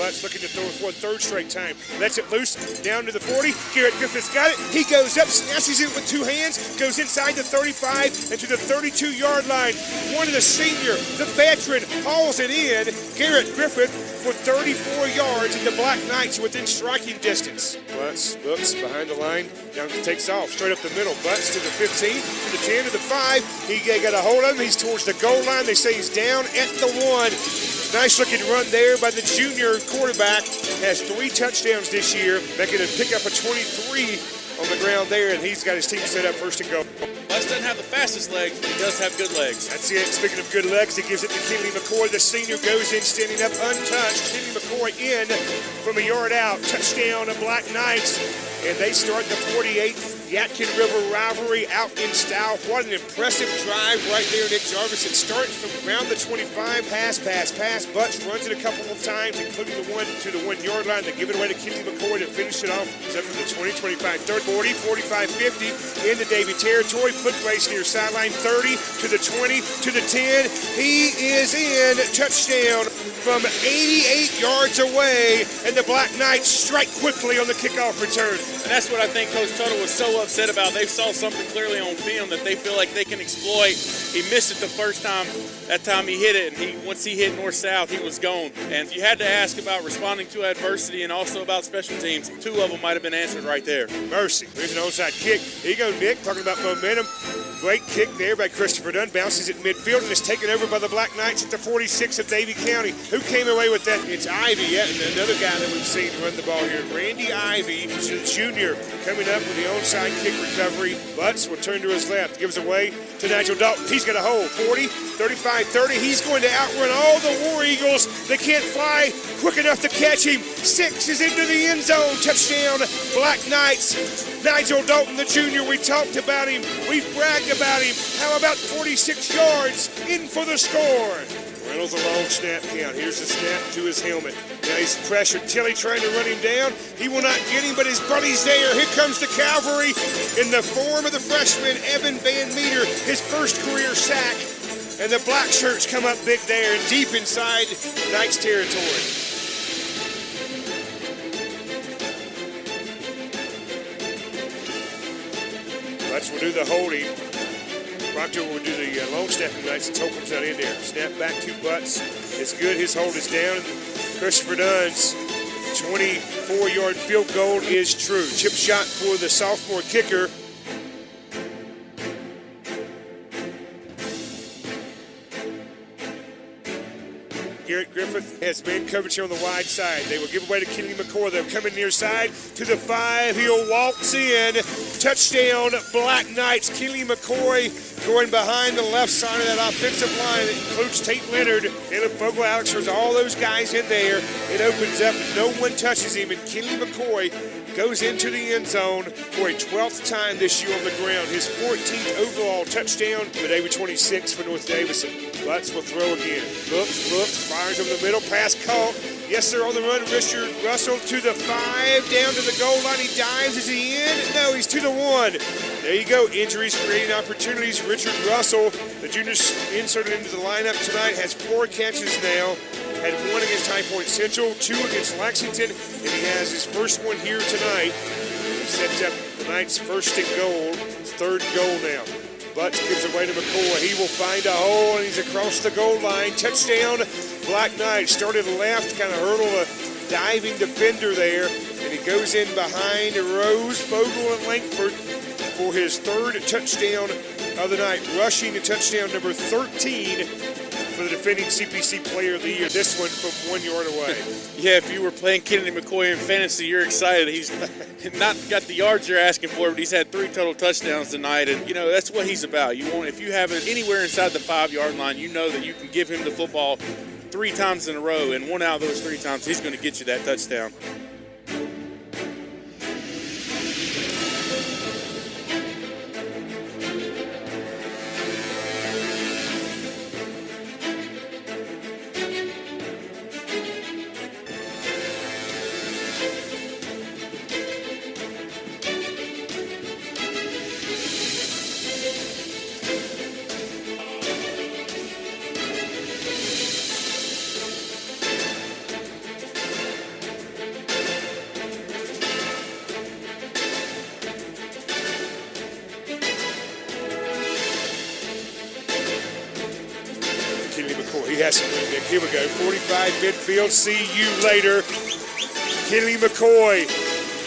Butts looking to throw for a third straight time. Lets it loose down to the 40. Garrett Griffith's got it. He goes up, snatches it with two hands, goes inside the 35 and to the 32-yard line. One of the senior, the veteran, hauls it in. Garrett Griffith for 34 yards, and the Black Knights within striking distance. Butts looks behind the line, down takes off, straight up the middle. Butts to the 15, to the 10, to the 5. He got a hold of him. He's towards the goal line. They say he's down at the 1. Nice looking run there by the junior quarterback. Has 3 touchdowns this year, making him pick up a 23 on the ground there, and he's got his team set up first and go. Butts doesn't have the fastest legs, but he does have good legs. That's it. Speaking of good legs, he gives it to Kenley McCoy. The senior goes in standing up untouched. Kenley McCoy in from a yard out. Touchdown to Black Knights. And they start the 48th Yadkin River rivalry out in style. What an impressive drive right there, Nick Jarvis. It starts from around the 25. Pass. Butts runs it a couple of times, including the one to the 1 yard line. They give it away to Kenley McCoy to finish it off. It's up to the 20, 25, 30, 40, 45, 50 in the Davie territory. Foot race near sideline 30 to the 20 to the 10. He is in. Touchdown from 88 yards away, and the Black Knights strike quickly on the kickoff return. And that's what I think Coach Tuttle was so upset about. They saw something clearly on film that they feel like they can exploit. He missed it the first time. That time he hit it, and once he hit north-south, he was gone. And if you had to ask about responding to adversity and also about special teams, 2 of them might have been answered right there. Mercy. There's an onside kick. Here you go, Nick, talking about momentum. Great kick there by Christopher Dunn. Bounces at midfield and is taken over by the Black Knights at the 46 of Davie County. Who came away with that? It's Ivy, another guy that we've seen run the ball here. Randy Ivy, junior, coming up with the onside kick recovery. Butts will turn to his left. Gives away to Nigel Dalton. He's got a hole. 40, 35, 30. He's going to outrun all the War Eagles. They can't fly quick enough to catch him. 6 is into the end zone. Touchdown, Black Knights. Nigel Dalton, the junior, we talked about him. We've bragged about him. How about 46 yards in for the score? Reynolds a long snap count. Here's the snap to his helmet. Now he's pressured. Tilly trying to run him down. He will not get him, but his buddy's there. Here comes the cavalry in the form of the freshman, Evan Van Meter, his first career sack. And the black shirts come up big there and deep inside Knights territory. Butts will do the holding. Proctor will do the long snap of Knights. It's Holcomb's not in there. Snap back to Butts. It's good. His hold is down. Christopher Dunn's 24-yard field goal is true. Chip shot for the sophomore kicker. Garrett Griffith has man coverage here on the wide side. They will give away to Kenley McCoy. They'll come in near side to the 5. He'll waltz in. Touchdown, Black Knights. Kenley McCoy going behind the left side of that offensive line. It includes Tate Leonard, Caleb Fogle, Alex. There's all those guys in there. It opens up. No one touches him, and Kenley McCoy goes into the end zone for a 12th time this year on the ground. His 14th overall touchdown for Davie 26 for North Davison. Butts will throw again. Looks, fires over the middle, pass caught. Yes, sir, on the run, Richard Russell to the 5, down to the goal line. He dives. Is he in? No, he's to the 1. There you go. Injuries creating opportunities. Richard Russell, the junior inserted into the lineup tonight, has 4 catches now. Had 1 against High Point Central, 2 against Lexington, and he has his first one here tonight. He sets up the Knights' first and goal. His 3rd goal now. Butts gives away to McCoy. He will find a hole, and he's across the goal line. Touchdown, Black Knights. Started left, kind of hurdle a diving defender there, and he goes in behind Rose, Fogle, and Langford for his 3rd touchdown of the night, rushing to touchdown number 13 for the defending CPC Player of the Year. This one from 1 yard away. Yeah, if you were playing Kenley McCoy in fantasy, you're excited. He's not got the yards you're asking for, but he's had 3 total touchdowns tonight, and you know that's what he's about. You want, if you have it anywhere inside the 5-yard line, you know that you can give him the football 3 times in a row, and 1 out of those 3 times, he's going to get you that touchdown. Kenny McCoy. He has some movement. Here we go. 45 midfield. See you later. Kenny McCoy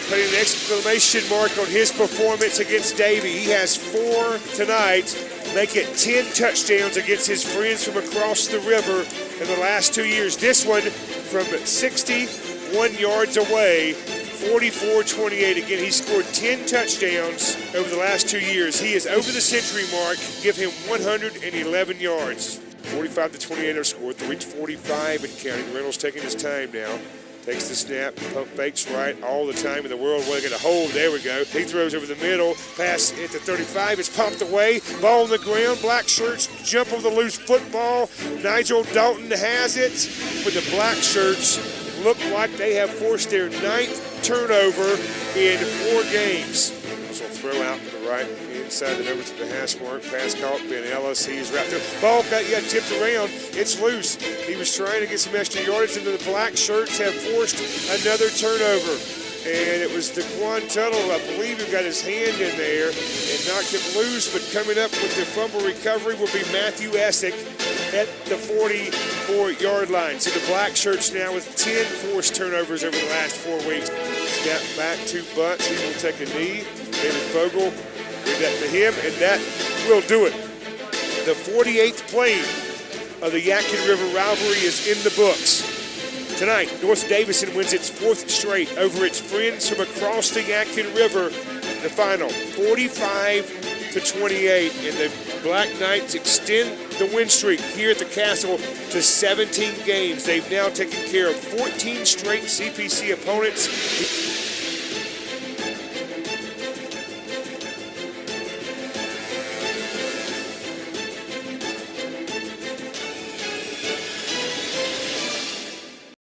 putting an exclamation mark on his performance against Davie. He has 4 tonight. Make it 10 touchdowns against his friends from across the river in the last 2 years. This one from 61 yards away, 44-28. Again, he scored 10 touchdowns over the last 2 years. He is over the century mark. Give him 111 yards. 45-28 are scored. To reach 45 and counting. Reynolds taking his time now. Takes the snap, pump fakes right all the time in the world. We're going to hold. There we go. He throws over the middle. Pass at the 35. It's popped away. Ball on the ground. Black shirts jump over the loose football. Nigel Dalton has it. But the black shirts look like they have forced their 9th turnover in 4 games. So throw out to the right. Inside the number to the hash mark. Pass caught. Ben Ellis. He is wrapped up. Ball got tipped around. It's loose. He was trying to get some extra yardage, and the black shirts have forced another turnover. And it was Daquan Tuttle, I believe, who got his hand in there and knocked it loose. But coming up with the fumble recovery will be Matthew Essick at the 44-yard line. So the black shirts now with 10 forced turnovers over the last 4 weeks. Snap back to Butts. He will take a knee. David Vogel, give that to him, and that will do it. The 48th play of the Yadkin River rivalry is in the books. Tonight, North Davison wins its 4th straight over its friends from across the Yadkin River. The final, 45-28, and the Black Knights extend the win streak here at the Castle to 17 games. They've now taken care of 14 straight CPC opponents.